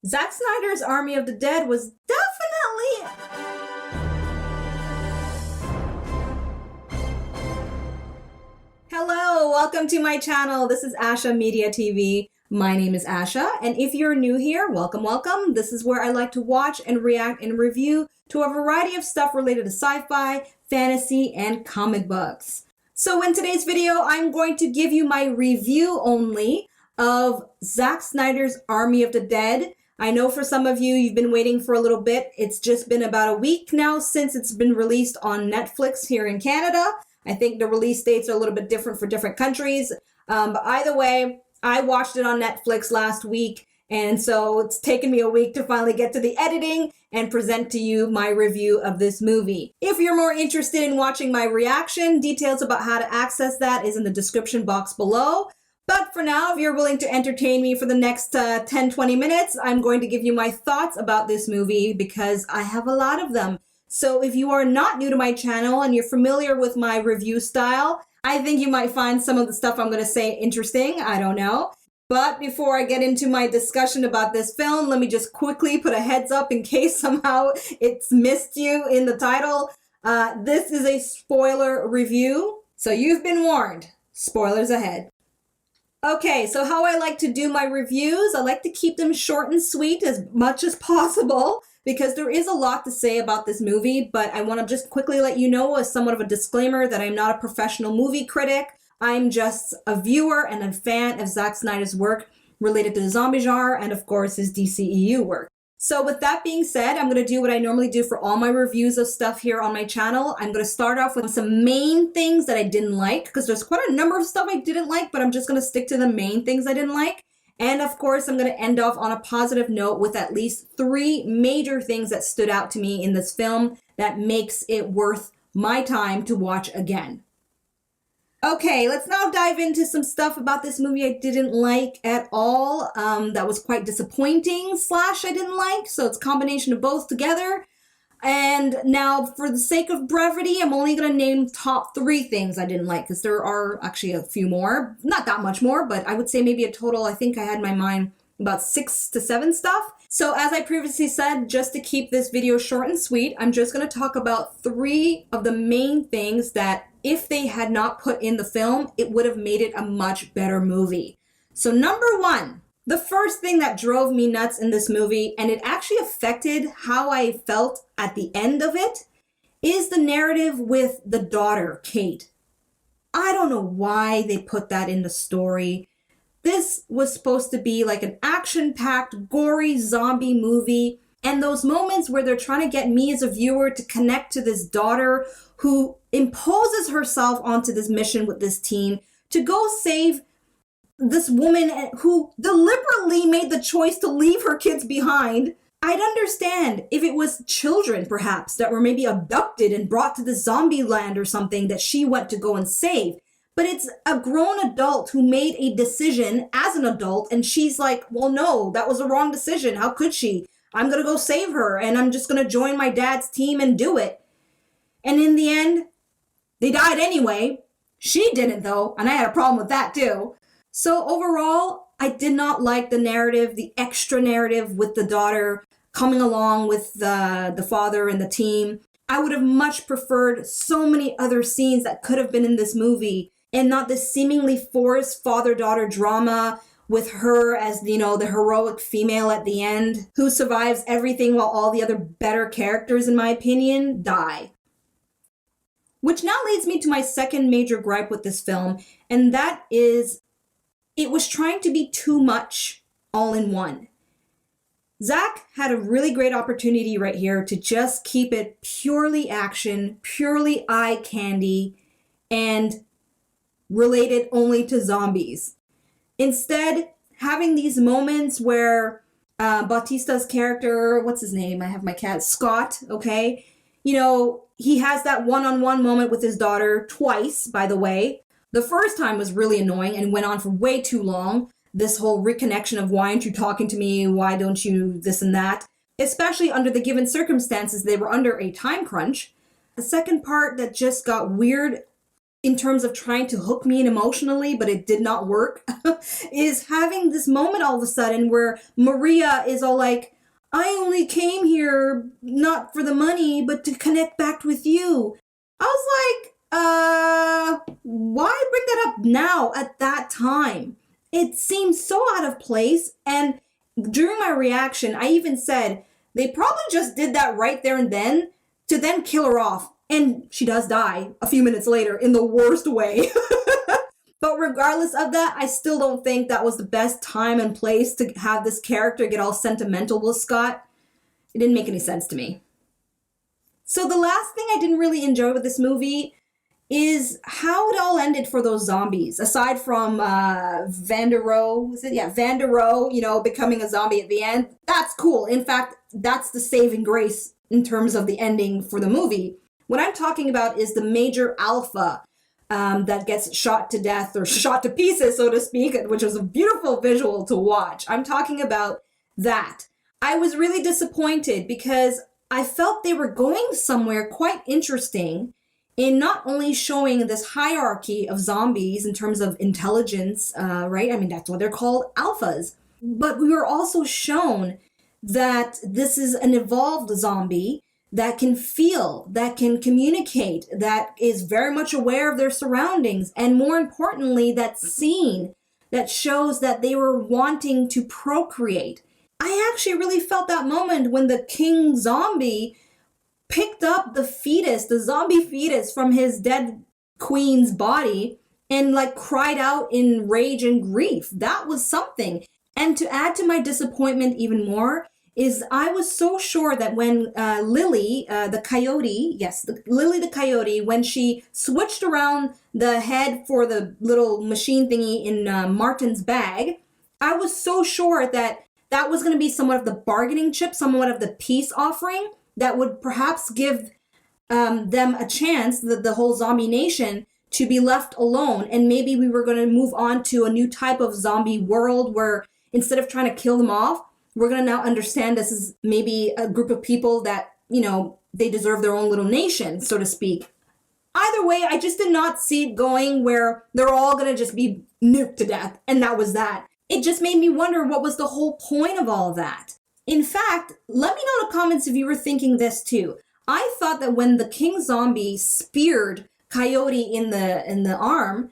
Zack Snyder's Army of the Dead was definitely... Hello, welcome to my channel. This is Asha Media TV. My name is Asha, and if you're new here, welcome. This is where I like to watch and react and review to a variety of stuff related to sci-fi, fantasy, and comic books. So in today's video, I'm going to give you my review only of Zack Snyder's Army of the Dead. I know for some of you, you've been waiting for a little bit. It's just been about a week now since it's been released on Netflix here in Canada. I think the release dates are a little bit different for different countries. But either way, I watched it on Netflix last week. And so it's taken me a week to finally get to the editing and present to you my review of this movie. If you're more interested in watching my reaction, details about how to access that is in the description box below. But for now, if you're willing to entertain me for the next 10-20 minutes, I'm going to give you my thoughts about this movie because I have a lot of them. So if you are not new to my channel and you're familiar with my review style, I think you might find some of the stuff I'm going to say interesting. I don't know. But before I get into my discussion about this film, let me just quickly put a heads up in case somehow it's missed you in the title. This is a spoiler review, so you've been warned. Spoilers ahead. Okay, so how I like to do my reviews, I like to keep them short and sweet as much as possible because there is a lot to say about this movie, but I want to just quickly let you know as somewhat of a disclaimer that I'm not a professional movie critic. I'm just a viewer and a fan of Zack Snyder's work related to the zombie genre and of course his DCEU work. So with that being said, I'm going to do what I normally do for all my reviews of stuff here on my channel. I'm going to start off with some main things that I didn't like, because there's quite a number of stuff I didn't like, but I'm just going to stick to the main things I didn't like. And of course, I'm going to end off on a positive note with at least 3 major things that stood out to me in this film that makes it worth my time to watch again. Okay, let's now dive into some stuff about this movie I didn't like at all. That was quite disappointing / I didn't like. So it's a combination of both together. And now for the sake of brevity, I'm only going to name top 3 things I didn't like because there are actually a few more. Not that much more, but I would say maybe a total, I think I had in my mind about 6 to 7 stuff. So as I previously said, just to keep this video short and sweet, I'm just going to talk about 3 of the main things that if they had not put in the film, it would have made it a much better movie. So number 1, the first thing that drove me nuts in this movie, and it actually affected how I felt at the end of it, is the narrative with the daughter, Kate. I don't know why they put that in the story. This was supposed to be like an action-packed, gory zombie movie, and those moments where they're trying to get me as a viewer to connect to this daughter who imposes herself onto this mission with this team to go save this woman who deliberately made the choice to leave her kids behind. I'd understand if it was children, perhaps, that were maybe abducted and brought to the zombie land or something that she went to go and save. But it's a grown adult who made a decision as an adult, and she's like, well, no, that was a wrong decision. How could she? I'm going to go save her, and I'm just going to join my dad's team and do it. And in the end, they died anyway. She didn't, though, and I had a problem with that, too. So overall, I did not like the narrative, the extra narrative with the daughter coming along with the father and the team. I would have much preferred so many other scenes that could have been in this movie and not this seemingly forced father-daughter drama with her as, you know, the heroic female at the end who survives everything while all the other better characters, in my opinion, die. Which now leads me to my second major gripe with this film, and that is it was trying to be too much all in one. Zack had a really great opportunity right here to just keep it purely action, purely eye candy, and related only to zombies. Instead, having these moments where Bautista's character, what's his name? I have my cat, Scott, okay? You know, he has that one-on-one moment with his daughter twice, by the way. The first time was really annoying and went on for way too long. This whole reconnection of why aren't you talking to me? Why don't you this and that? Especially under the given circumstances, they were under a time crunch. The second part that just got weird in terms of trying to hook me in emotionally, but it did not work, is having this moment all of a sudden where Maria is all like, I only came here not for the money, but to connect back with you. I was like, why bring that up now at that time? It seems so out of place. And during my reaction, I even said, they probably just did that right there and then to then kill her off. And she does die a few minutes later in the worst way. But regardless of that, I still don't think that was the best time and place to have this character get all sentimental with Scott. It didn't make any sense to me. So the last thing I didn't really enjoy with this movie is how it all ended for those zombies. Aside from Van der Rohe, becoming a zombie at the end. That's cool. In fact, that's the saving grace in terms of the ending for the movie. What I'm talking about is the major alpha that gets shot to death or shot to pieces, so to speak, which was a beautiful visual to watch. I'm talking about that. I was really disappointed because I felt they were going somewhere quite interesting in not only showing this hierarchy of zombies in terms of intelligence, right? I mean, that's what they're called, alphas. But we were also shown that this is an evolved zombie that can feel, that can communicate, that is very much aware of their surroundings, and more importantly, that scene that shows that they were wanting to procreate. I actually really felt that moment when the king zombie picked up the fetus, the zombie fetus from his dead queen's body and cried out in rage and grief. That was something. And to add to my disappointment even more, is I was so sure that when Lily, the coyote, Lily the coyote, when she switched around the head for the little machine thingy in Martin's bag, I was so sure that that was going to be somewhat of the bargaining chip, somewhat of the peace offering that would perhaps give them a chance, the whole zombie nation, to be left alone. And maybe we were going to move on to a new type of zombie world where instead of trying to kill them off, we're going to now understand this is maybe a group of people that, they deserve their own little nation, so to speak. Either way, I just did not see it going where they're all going to just be nuked to death, and that was that. It just made me wonder what was the whole point of all of that. In fact, let me know in the comments if you were thinking this too. I thought that when the king zombie speared Coyote in the arm,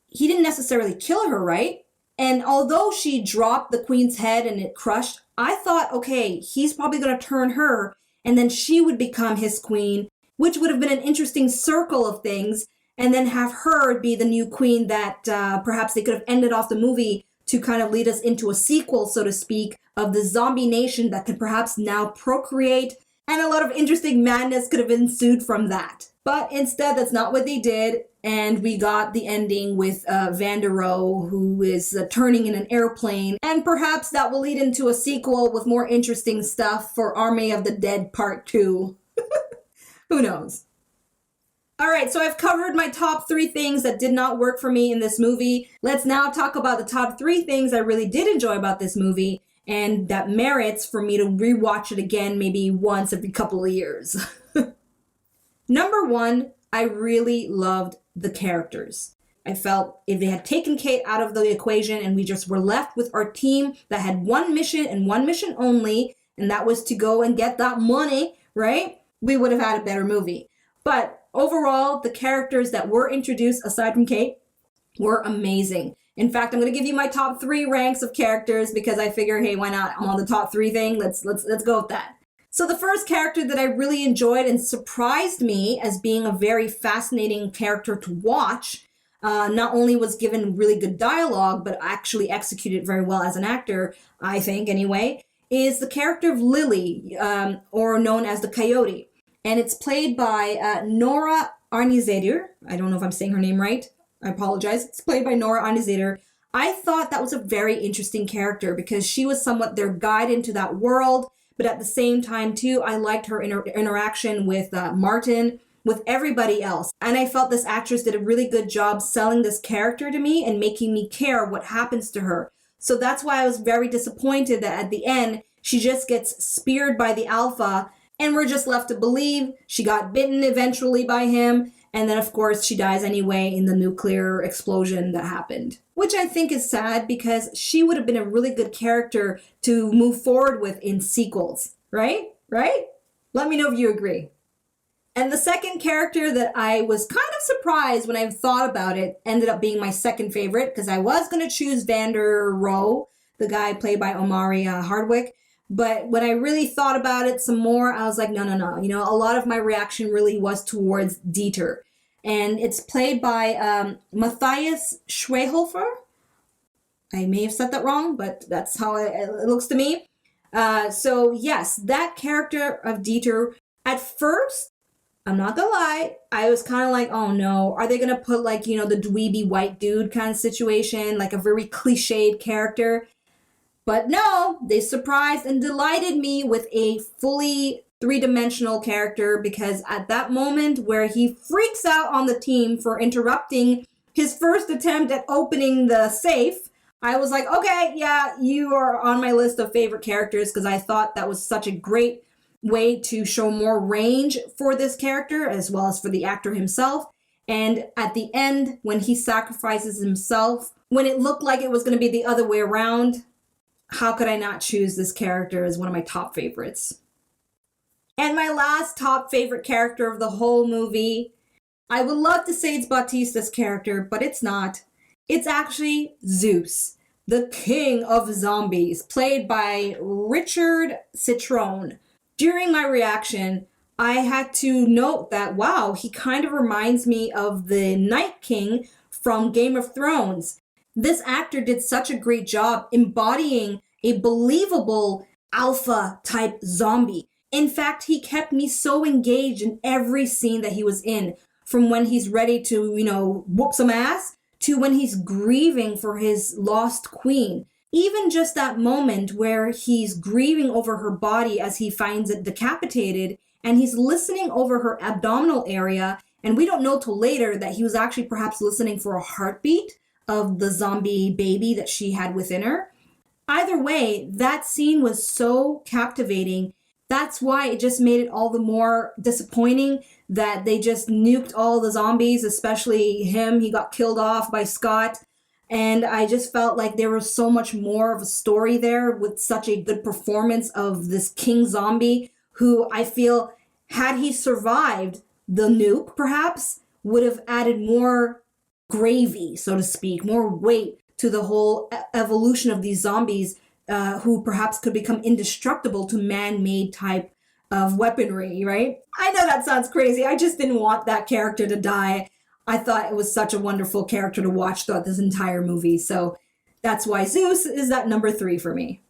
he didn't necessarily kill her, right? And although she dropped the queen's head and it crushed, I thought, okay, he's probably going to turn her and then she would become his queen, which would have been an interesting circle of things, and then have her be the new queen that perhaps they could have ended off the movie to kind of lead us into a sequel, so to speak, of the zombie nation that could perhaps now procreate, and a lot of interesting madness could have ensued from that. But instead, that's not what they did. And we got the ending with Van der Rohe, who is turning in an airplane. And perhaps that will lead into a sequel with more interesting stuff for Army of the Dead Part 2. Who knows? All right, so I've covered my top 3 things that did not work for me in this movie. Let's now talk about the top 3 things I really did enjoy about this movie and that merits for me to rewatch it again maybe once every couple of years. Number 1, I really loved the characters. I felt if they had taken Kate out of the equation and we just were left with our team that had one mission and one mission only, and that was to go and get that money, right? We would have had a better movie. But overall, the characters that were introduced aside from Kate were amazing. In fact, I'm going to give you my top 3 ranks of characters because I figure, hey, why not? I'm on the top 3 thing. Let's go with that. So the first character that I really enjoyed and surprised me as being a very fascinating character to watch, not only was given really good dialogue, but actually executed very well as an actor, I think anyway, is the character of Lily, or known as the Coyote. And it's played by Nora Arnizeder. I don't know if I'm saying her name right. I apologize. It's played by Nora Arnizeder. I thought that was a very interesting character because she was somewhat their guide into that world. But at the same time, too, I liked her interaction with Martin, with everybody else. And I felt this actress did a really good job selling this character to me and making me care what happens to her. So that's why I was very disappointed that at the end, she just gets speared by the alpha and we're just left to believe she got bitten eventually by him And then, of course, she dies anyway in the nuclear explosion that happened, which I think is sad because she would have been a really good character to move forward with in sequels, right? Right? Let me know if you agree. And the second character that I was kind of surprised when I thought about it ended up being my second favorite, because I was going to choose Vander Rohe, the guy played by Omari Hardwick. But when I really thought about it some more, I was like, no. A lot of my reaction really was towards Dieter. And it's played by Matthias Schweighöfer. I may have said that wrong, but that's how it looks to me. So yes, that character of Dieter, at first, I'm not gonna lie, I was kind of like, oh no, are they gonna put like, the dweeby white dude kind of situation, like a very cliched character? But no, they surprised and delighted me with a fully three-dimensional character, because at that moment where he freaks out on the team for interrupting his first attempt at opening the safe, I was like, okay, yeah, you are on my list of favorite characters, because I thought that was such a great way to show more range for this character as well as for the actor himself. And at the end, when he sacrifices himself, when it looked like it was going to be the other way around, how could I not choose this character as one of my top favorites? And my last top favorite character of the whole movie, I would love to say it's Bautista's character, but it's not. It's actually Zeus, the king of zombies, played by Richard Citrone. During my reaction, I had to note that, wow, he kind of reminds me of the Night King from Game of Thrones. This actor did such a great job embodying a believable alpha type zombie. In fact, he kept me so engaged in every scene that he was in, from when he's ready to, whoop some ass, to when he's grieving for his lost queen. Even just that moment where he's grieving over her body as he finds it decapitated, and he's listening over her abdominal area, and we don't know till later that he was actually perhaps listening for a heartbeat of the zombie baby that she had within her. Either way, that scene was so captivating. That's why it just made it all the more disappointing that they just nuked all the zombies, especially him. He got killed off by Scott. And I just felt like there was so much more of a story there with such a good performance of this king zombie, who I feel, had he survived the nuke, perhaps, would have added more gravy, so to speak, more weight to the whole evolution of these zombies, who perhaps could become indestructible to man-made type of weaponry, right? I know that sounds crazy. I just didn't want that character to die. I thought it was such a wonderful character to watch throughout this entire movie. So that's why Zeus is that number 3 for me.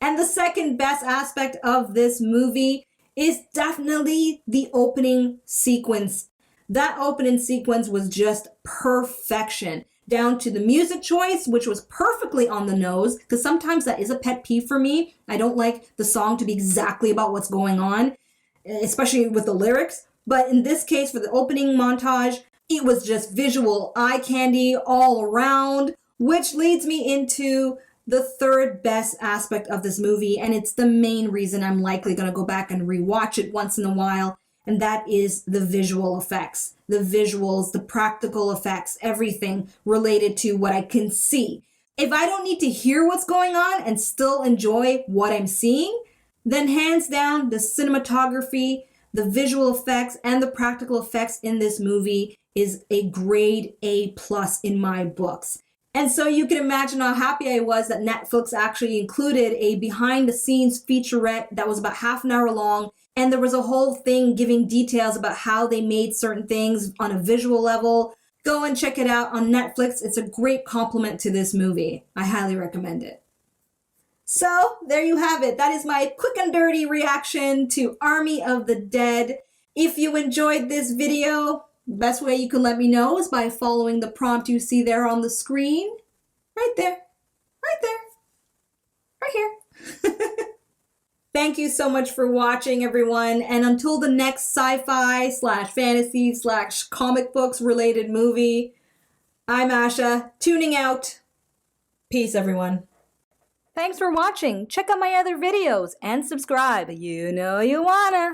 And the second best aspect of this movie is definitely the opening sequence. That opening sequence was just perfection, down to the music choice, which was perfectly on the nose, because sometimes that is a pet peeve for me. I don't like the song to be exactly about what's going on, especially with the lyrics. But in this case, for the opening montage, it was just visual eye candy all around, which leads me into the third best aspect of this movie, and it's the main reason I'm likely going to go back and rewatch it once in a while, and that is the visual effects. The visuals, the practical effects, everything related to what I can see. If I don't need to hear what's going on and still enjoy what I'm seeing, then hands down, the cinematography, the visual effects, and the practical effects in this movie is a grade A+ in my books. And so you can imagine how happy I was that Netflix actually included a behind-the-scenes featurette that was about half an hour long, and there was a whole thing giving details about how they made certain things on a visual level. Go and check it out on Netflix. It's a great compliment to this movie. I highly recommend it. So there you have it. That is my quick and dirty reaction to Army of the Dead. If you enjoyed this video, the best way you can let me know is by following the prompt you see there on the screen. Right there. Right there. Right here. Thank you so much for watching, everyone. And until the next sci-fi / fantasy / comic books related movie, I'm Asha, tuning out. Peace, everyone. Thanks for watching. Check out my other videos and subscribe. You know you wanna.